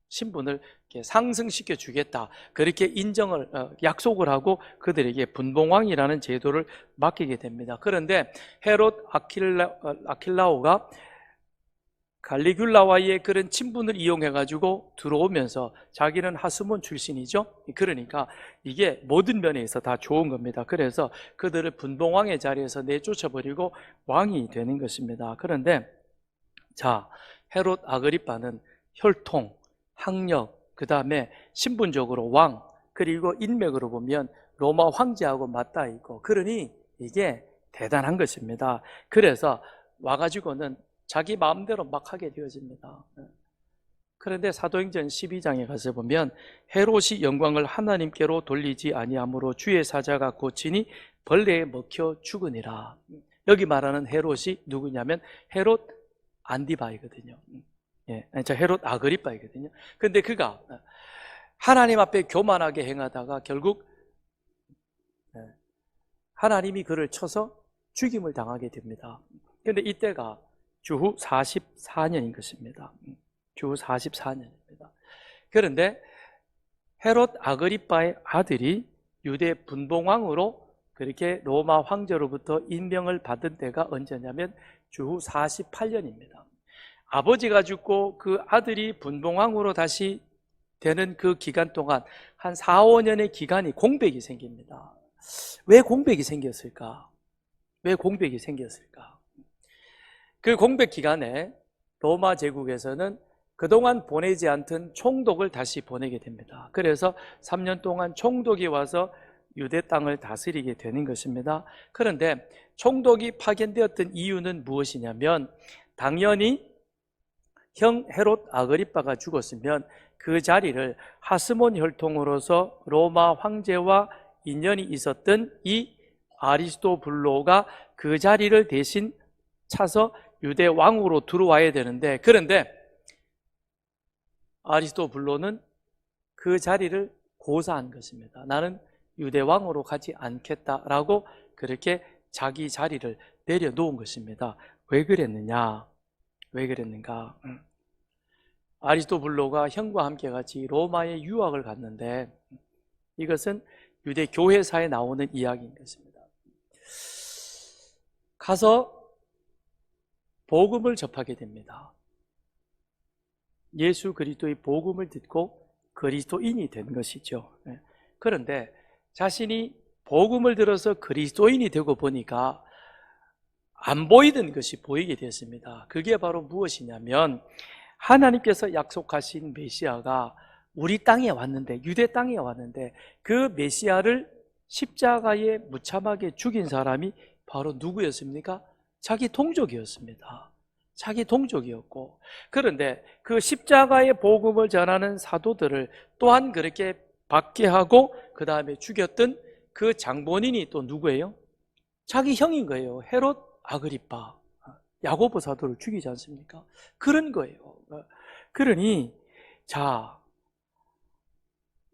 신분을 상승시켜 주겠다, 그렇게 인정을 약속을 하고 그들에게 분봉왕이라는 제도를 맡기게 됩니다. 그런데 헤롯 아킬라오가 갈리굴라와의 그런 친분을 이용해 가지고 들어오면서, 자기는 하스몬 출신이죠. 그러니까 이게 모든 면에서 다 좋은 겁니다. 그래서 그들을 분봉왕의 자리에서 내쫓아버리고 왕이 되는 것입니다. 그런데 자, 헤롯 아그리빠는 혈통, 학력, 그 다음에 신분적으로 왕, 그리고 인맥으로 보면 로마 황제하고 맞닿아 있고, 그러니 이게 대단한 것입니다. 그래서 와가지고는 자기 마음대로 막 하게 되어집니다. 그런데 사도행전 12장에 가서 보면, 헤롯이 영광을 하나님께로 돌리지 아니하므로 주의 사자가 고치니 벌레에 먹혀 죽으니라. 여기 말하는 헤롯이 누구냐면 헤롯 안디바이거든요. 저 헤롯 아그리빠이거든요. 근데 그가 하나님 앞에 교만하게 행하다가 결국 하나님이 그를 쳐서 죽임을 당하게 됩니다. 근데 이때가 주후 44년인 것입니다. 주후 44년입니다. 그런데 헤롯 아그리빠의 아들이 유대 분봉왕으로 그렇게 로마 황제로부터 임명을 받은 때가 언제냐면 주후 48년입니다. 아버지가 죽고 그 아들이 분봉왕으로 다시 되는 그 기간 동안 한 4, 5년의 기간이 공백이 생깁니다. 왜 공백이 생겼을까? 왜 공백이 생겼을까? 그 공백 기간에 로마 제국에서는 그동안 보내지 않던 총독을 다시 보내게 됩니다. 그래서 3년 동안 총독이 와서 유대 땅을 다스리게 되는 것입니다. 그런데 총독이 파견되었던 이유는 무엇이냐면, 당연히 형 헤롯 아그리빠가 죽었으면 그 자리를 하스몬 혈통으로서 로마 황제와 인연이 있었던 이 아리스토블로가 그 자리를 대신 차서 유대 왕으로 들어와야 되는데, 그런데 아리스토블로는 그 자리를 고사한 것입니다. 나는 유대 왕으로 가지 않겠다라고 그렇게 자기 자리를 내려놓은 것입니다. 왜 그랬느냐? 왜 그랬는가? 아리스토블로가 형과 함께 같이 로마에 유학을 갔는데, 이것은 유대 교회사에 나오는 이야기인 것입니다. 가서 복음을 접하게 됩니다. 예수 그리스도의 복음을 듣고 그리스도인이 된 것이죠. 그런데 자신이 복음을 들어서 그리스도인이 되고 보니까 안 보이던 것이 보이게 됐습니다. 그게 바로 무엇이냐면, 하나님께서 약속하신 메시아가 우리 땅에 왔는데, 유대 땅에 왔는데, 그 메시아를 십자가에 무참하게 죽인 사람이 바로 누구였습니까? 자기 동족이었습니다. 자기 동족이었고, 그런데 그 십자가의 복음을 전하는 사도들을 또한 그렇게 박해하고 그 다음에 죽였던 그 장본인이 또 누구예요? 자기 형인 거예요. 헤롯 아그리빠, 야고보 사도를 죽이지 않습니까? 그런 거예요. 그러니 자,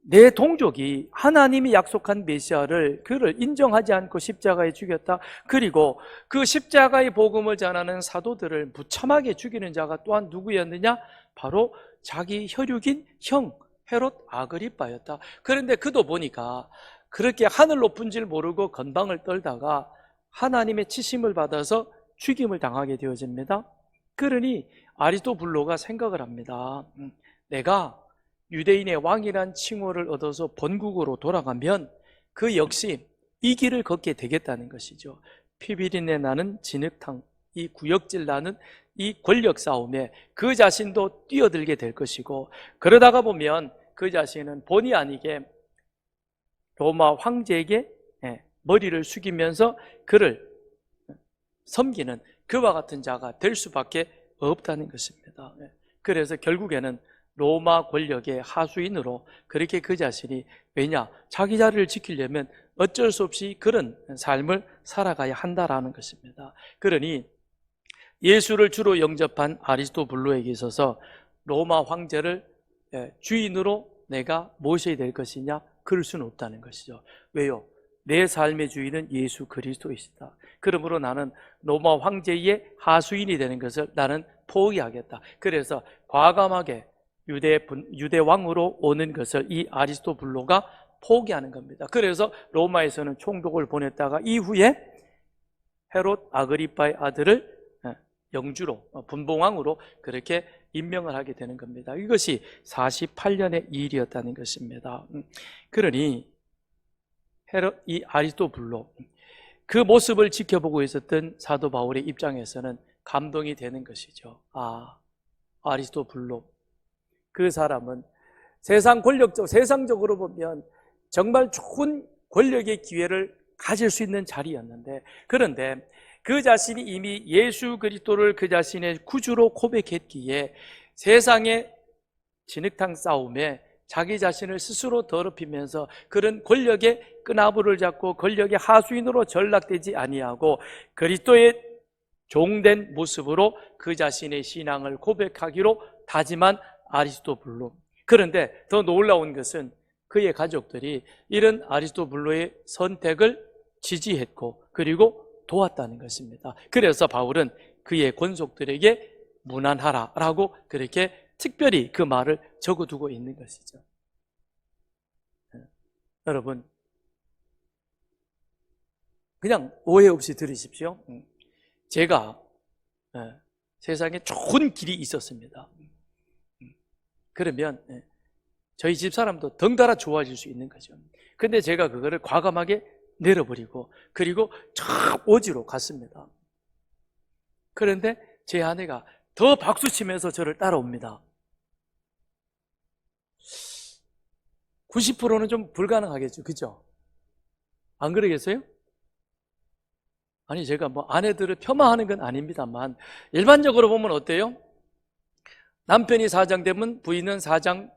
내 동족이 하나님이 약속한 메시아를 그를 인정하지 않고 십자가에 죽였다. 그리고 그 십자가의 복음을 전하는 사도들을 무참하게 죽이는 자가 또한 누구였느냐? 바로 자기 혈육인 형 헤롯 아그리빠였다. 그런데 그도 보니까 그렇게 하늘 높은 줄 모르고 건방을 떨다가 하나님의 치심을 받아서 죽임을 당하게 되어집니다. 그러니 아리스토블로가 생각을 합니다. 내가 유대인의 왕이란 칭호를 얻어서 본국으로 돌아가면 그 역시 이 길을 걷게 되겠다는 것이죠. 피비린내 나는 진흙탕, 이 구역질 나는 이 권력 싸움에 그 자신도 뛰어들게 될 것이고, 그러다가 보면 그 자신은 본의 아니게 로마 황제에게 머리를 숙이면서 그를 섬기는 그와 같은 자가 될 수밖에 없다는 것입니다. 그래서 결국에는 로마 권력의 하수인으로 그렇게 그 자신이, 왜냐? 자기 자리를 지키려면 어쩔 수 없이 그런 삶을 살아가야 한다라는 것입니다. 그러니 예수를 주로 영접한 아리스토블로에게 있어서 로마 황제를 주인으로 내가 모셔야 될 것이냐? 그럴 수는 없다는 것이죠. 왜요? 내 삶의 주인은 예수 그리스도이시다. 그러므로 나는 로마 황제의 하수인이 되는 것을 나는 포기하겠다. 그래서 과감하게 유대 왕으로 오는 것을 이 아리스토블로가 포기하는 겁니다. 그래서 로마에서는 총독을 보냈다가 이후에 헤롯 아그리빠의 아들을 영주로, 분봉왕으로 그렇게 임명을 하게 되는 겁니다. 이것이 48년의 일이었다는 것입니다. 그러니 이 아리스토블로, 그 모습을 지켜보고 있었던 사도 바울의 입장에서는 감동이 되는 것이죠. 아리스토블로, 그 사람은 세상적으로 보면 정말 좋은 권력의 기회를 가질 수 있는 자리였는데, 그런데 그 자신이 이미 예수 그리스도를 그 자신의 구주로 고백했기에 세상의 진흙탕 싸움에 자기 자신을 스스로 더럽히면서 그런 권력의 끈아부를 잡고 권력의 하수인으로 전락되지 아니하고 그리스도의 종된 모습으로 그 자신의 신앙을 고백하기로 다짐한 아리스토블로. 그런데 더 놀라운 것은 그의 가족들이 이런 아리스토블로의 선택을 지지했고 그리고 도왔다는 것입니다. 그래서 바울은 그의 권속들에게 무난하라라고 그렇게 특별히 그 말을 적어두고 있는 것이죠. 여러분, 그냥 오해 없이 들으십시오. 제가 세상에 좋은 길이 있었습니다. 그러면 저희 집사람도 덩달아 좋아질 수 있는 거죠. 근데 제가 그거를 과감하게 내려버리고 그리고 저 오지로 갔습니다. 그런데 제 아내가 더 박수치면서 저를 따라옵니다. 90%는 좀 불가능하겠죠, 그죠? 안 그러겠어요? 아니, 제가 뭐 아내들을 폄하하는 건 아닙니다만 일반적으로 보면 어때요? 남편이 사장 되면 부인은 사장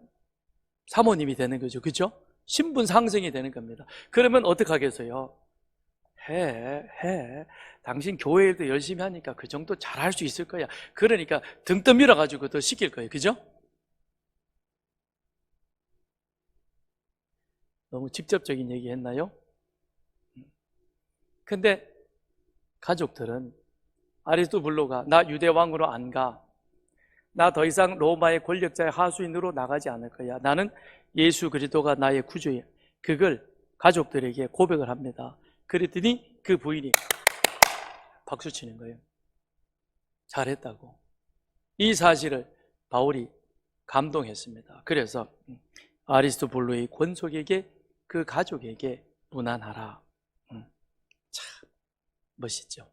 사모님이 되는 거죠, 그죠? 신분 상승이 되는 겁니다. 그러면 어떡하겠어요? 당신 교회 일도 열심히 하니까 그 정도 잘할 수 있을 거야. 그러니까 등 떠밀어 가지고 더 시킬 거예요, 그죠? 너무 직접적인 얘기 했나요? 근데 가족들은 아리스토블로가 나 유대 왕으로 안 가, 나 더 이상 로마의 권력자의 하수인으로 나가지 않을 거야, 나는 예수 그리스도가 나의 구주야, 그걸 가족들에게 고백을 합니다. 그랬더니 그 부인이 박수치는 거예요. 잘했다고. 이 사실을 바울이 감동했습니다. 그래서 아리스토블로의 권속에게, 그 가족에게 무난하라. 참 멋있죠.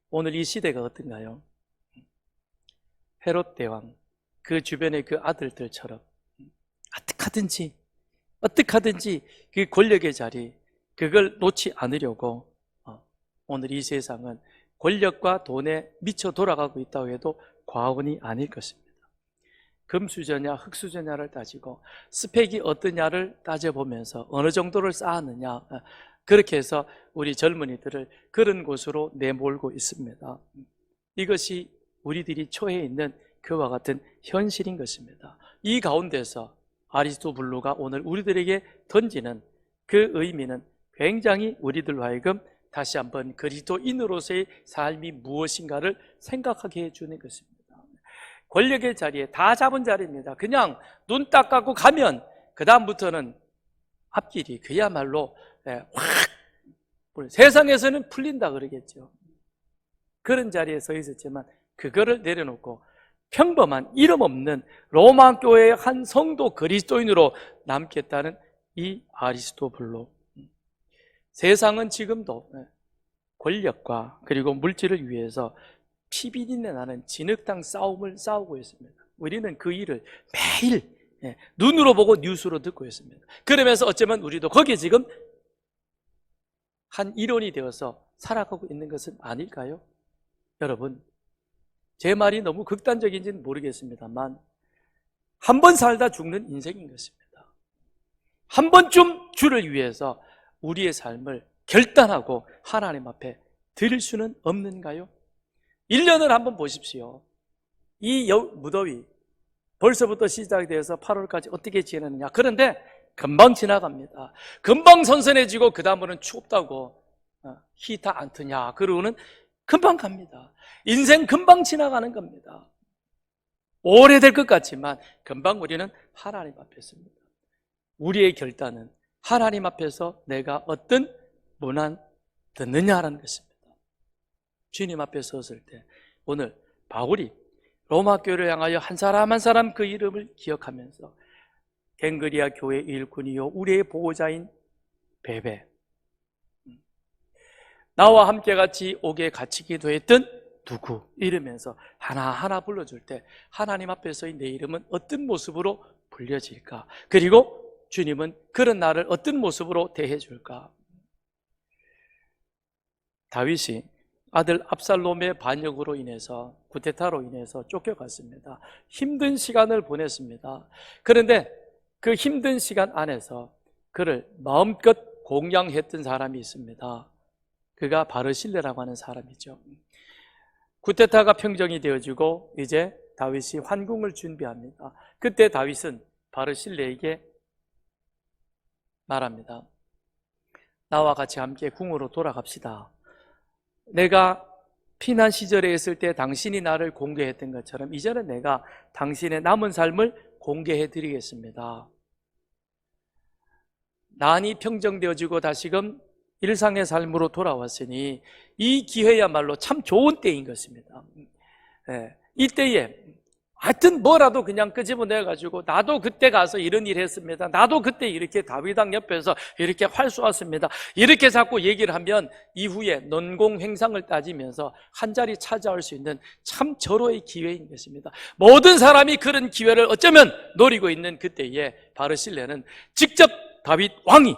오늘 이 시대가 어떤가요? 헤롯 대왕, 그 주변의 그 아들들처럼 어떻게하든지 그 권력의 자리, 그걸 놓지 않으려고 오늘 이 세상은 권력과 돈에 미쳐 돌아가고 있다고 해도 과언이 아닐 것입니다. 금수저냐 흙수저냐를 따지고 스펙이 어떠냐를 따져보면서 어느 정도를 쌓았느냐, 그렇게 해서 우리 젊은이들을 그런 곳으로 내몰고 있습니다. 이것이 우리들이 처해 있는 그와 같은 현실인 것입니다. 이 가운데서 아리스토블로가 오늘 우리들에게 던지는 그 의미는 굉장히 우리들로 하여금 다시 한번 그리스도인으로서의 삶이 무엇인가를 생각하게 해주는 것입니다. 권력의 자리에 다 잡은 자리입니다. 그냥 눈 딱 감고 가면 그 다음부터는 앞길이 그야말로 확, 세상에서는 풀린다 그러겠죠. 그런 자리에 서 있었지만 그거를 내려놓고 평범한 이름 없는 로마 교회의 한 성도 그리스도인으로 남겠다는 이 아리스토블로. 세상은 지금도 권력과 그리고 물질을 위해서 피비린내 나는 진흙탕 싸움을 싸우고 있습니다. 우리는 그 일을 매일 눈으로 보고 뉴스로 듣고 있습니다. 그러면서 어쩌면 우리도 거기에 지금 한 일원이 되어서 살아가고 있는 것은 아닐까요? 여러분, 제 말이 너무 극단적인지는 모르겠습니다만 한 번 살다 죽는 인생인 것입니다. 한 번쯤 주를 위해서 우리의 삶을 결단하고 하나님 앞에 드릴 수는 없는가요? 1년을 한번 보십시오. 이 무더위 벌써부터 시작되어서 8월까지 어떻게 지내느냐. 그런데 금방 지나갑니다. 금방 선선해지고 그 다음으로는 춥다고 히터 안 트냐 그러고는 금방 갑니다. 인생 금방 지나가는 겁니다. 오래될 것 같지만 금방 우리는 하나님 앞에 섭니다. 우리의 결단은 하나님 앞에서 내가 어떤 문안 듣느냐라는 것입니다. 주님 앞에 섰을 때 오늘 바울이 로마 교회를 향하여 한 사람 한 사람 그 이름을 기억하면서 갱그리아 교회 일꾼이요 우리의 보호자인 베베, 나와 함께 같이 옥에 갇히기도 했던 누구 이러면서 하나하나 불러줄 때 하나님 앞에서의 내 이름은 어떤 모습으로 불려질까? 그리고 주님은 그런 나를 어떤 모습으로 대해줄까? 다윗이 아들 압살롬의 반역으로 인해서 쿠데타로 인해서 쫓겨갔습니다. 힘든 시간을 보냈습니다. 그런데 그 힘든 시간 안에서 그를 마음껏 공양했던 사람이 있습니다. 그가 바르실레라고 하는 사람이죠. 쿠데타가 평정이 되어지고 이제 다윗이 환궁을 준비합니다. 그때 다윗은 바르실레에게 말합니다. 나와 같이 함께 궁으로 돌아갑시다. 내가 피난 시절에 있을 때 당신이 나를 공개했던 것처럼 이제는 내가 당신의 남은 삶을 공개해 드리겠습니다. 난이 평정되어지고 다시금 일상의 삶으로 돌아왔으니 이 기회야말로 참 좋은 때인 것입니다. 이때에 하여튼 뭐라도 그냥 끄집어내가지고 나도 그때 가서 이런 일 했습니다. 나도 그때 이렇게 다윗왕 옆에서 이렇게 활 쏘았습니다. 이렇게 자꾸 얘기를 하면 이후에 논공횡상을 따지면서 한 자리 찾아올 수 있는 참 절호의 기회인 것입니다. 모든 사람이 그런 기회를 어쩌면 노리고 있는 그때에 바르실레는 직접 다윗 왕이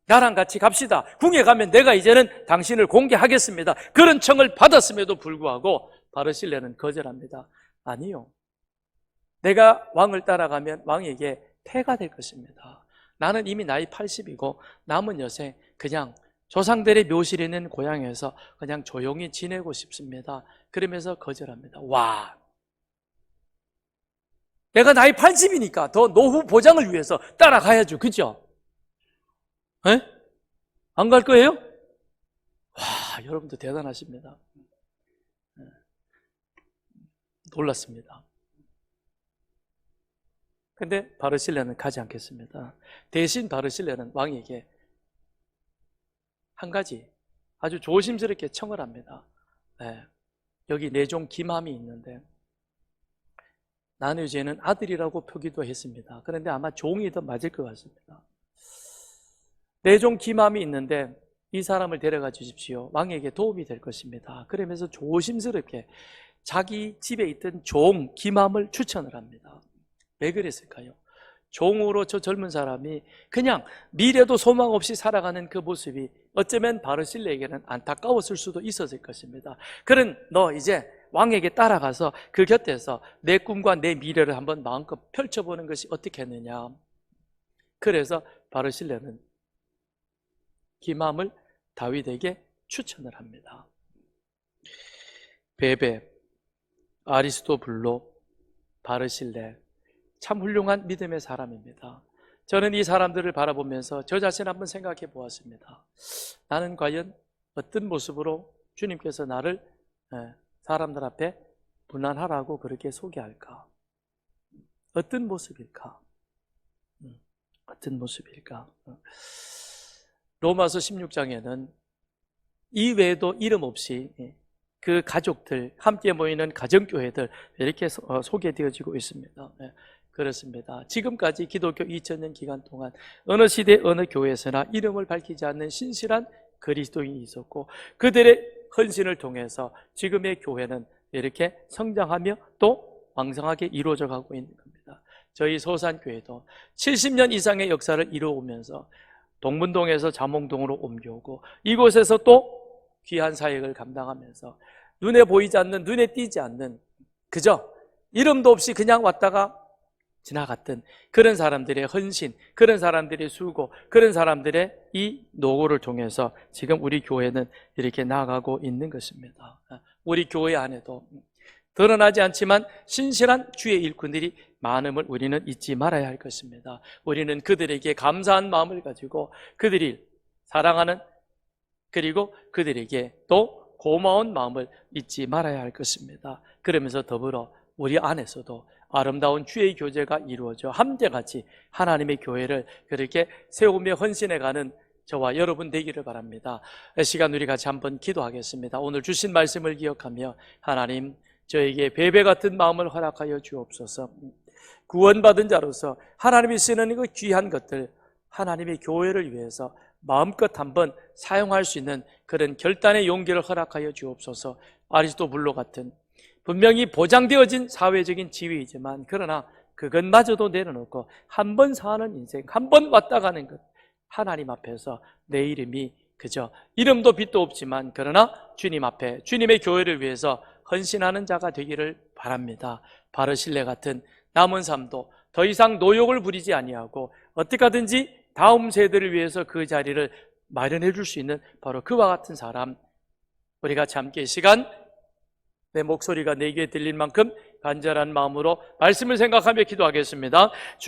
나랑 같이 갑시다. 궁에 가면 내가 이제는 당신을 공개하겠습니다. 그런 청을 받았음에도 불구하고 바르실레는 거절합니다. 아니요. 내가 왕을 따라가면 왕에게 폐가 될 것입니다. 나는 이미 나이 80이고 남은 여생 그냥 조상들의 묘실에 있는 고향에서 그냥 조용히 지내고 싶습니다. 그러면서 거절합니다. 와, 내가 나이 80이니까 더 노후 보장을 위해서 따라가야죠. 그죠? 안 갈 거예요? 와, 여러분도 대단하십니다. 놀랐습니다. 근데 바르실레는 가지 않겠습니다. 대신 바르실레는 왕에게 한 가지 아주 조심스럽게 청을 합니다. 여기 내 종 기맘이 있는데 나는 이제는 아들이라고 표기도 했습니다. 그런데 아마 종이 더 맞을 것 같습니다. 내 종 기맘이 있는데 이 사람을 데려가 주십시오. 왕에게 도움이 될 것입니다. 그러면서 조심스럽게 자기 집에 있던 종 기맘을 추천을 합니다. 왜 그랬을까요? 종으로 저 젊은 사람이 그냥 미래도 소망 없이 살아가는 그 모습이 어쩌면 바르실레에게는 안타까웠을 수도 있었을 것입니다. 그런 너 이제 왕에게 따라가서 그 곁에서 내 꿈과 내 미래를 한번 마음껏 펼쳐보는 것이 어떻겠느냐. 그래서 바르실레는 기맘을 다윗에게 추천을 합니다. 베베, 아리스토블로, 바르실레 참 훌륭한 믿음의 사람입니다. 저는 이 사람들을 바라보면서 저 자신 한번 생각해 보았습니다. 나는 과연 어떤 모습으로 주님께서 나를 사람들 앞에 문안하라고 그렇게 소개할까? 어떤 모습일까? 어떤 모습일까? 로마서 16장에는 이 외에도 이름 없이 그 가족들, 함께 모이는 가정교회들 이렇게 소개되어지고 있습니다. 그렇습니다. 지금까지 기독교 2000년 기간 동안 어느 시대 어느 교회에서나 이름을 밝히지 않는 신실한 그리스도인이 있었고 그들의 헌신을 통해서 지금의 교회는 이렇게 성장하며 또 왕성하게 이루어져 가고 있는 겁니다. 저희 소산교회도 70년 이상의 역사를 이루어오면서 동문동에서 잠홍동으로 옮겨오고 이곳에서 또 귀한 사역을 감당하면서 눈에 보이지 않는, 눈에 띄지 않는 그저 이름도 없이 그냥 왔다가 지나갔던 그런 사람들의 헌신, 그런 사람들의 수고, 그런 사람들의 이 노고를 통해서 지금 우리 교회는 이렇게 나아가고 있는 것입니다. 우리 교회 안에도 드러나지 않지만 신실한 주의 일꾼들이 많음을 우리는 잊지 말아야 할 것입니다. 우리는 그들에게 감사한 마음을 가지고 그들이 사랑하는, 그리고 그들에게 또 고마운 마음을 잊지 말아야 할 것입니다. 그러면서 더불어 우리 안에서도 아름다운 주의 교제가 이루어져 함께같이 하나님의 교회를 그렇게 세우며 헌신해가는 저와 여러분 되기를 바랍니다. 이 시간 우리 같이 한번 기도하겠습니다. 오늘 주신 말씀을 기억하며 하나님, 저에게 배배 같은 마음을 허락하여 주옵소서. 구원받은 자로서 하나님이 쓰는 그 귀한 것들, 하나님의 교회를 위해서 마음껏 한번 사용할 수 있는 그런 결단의 용기를 허락하여 주옵소서. 아리스토블로 같은 분명히 보장되어진 사회적인 지위이지만 그러나 그것마저도 내려놓고 한 번 사는 인생, 한 번 왔다 가는 것, 하나님 앞에서 내 이름이 그저 이름도 빛도 없지만 그러나 주님 앞에 주님의 교회를 위해서 헌신하는 자가 되기를 바랍니다. 바르실레 같은 남은 삶도 더 이상 노욕을 부리지 아니하고 어떻게 하든지 다음 세대를 위해서 그 자리를 마련해 줄 수 있는 바로 그와 같은 사람, 우리 같이 함께 이 시간 내 목소리가 내게 들릴 만큼 간절한 마음으로 말씀을 생각하며 기도하겠습니다.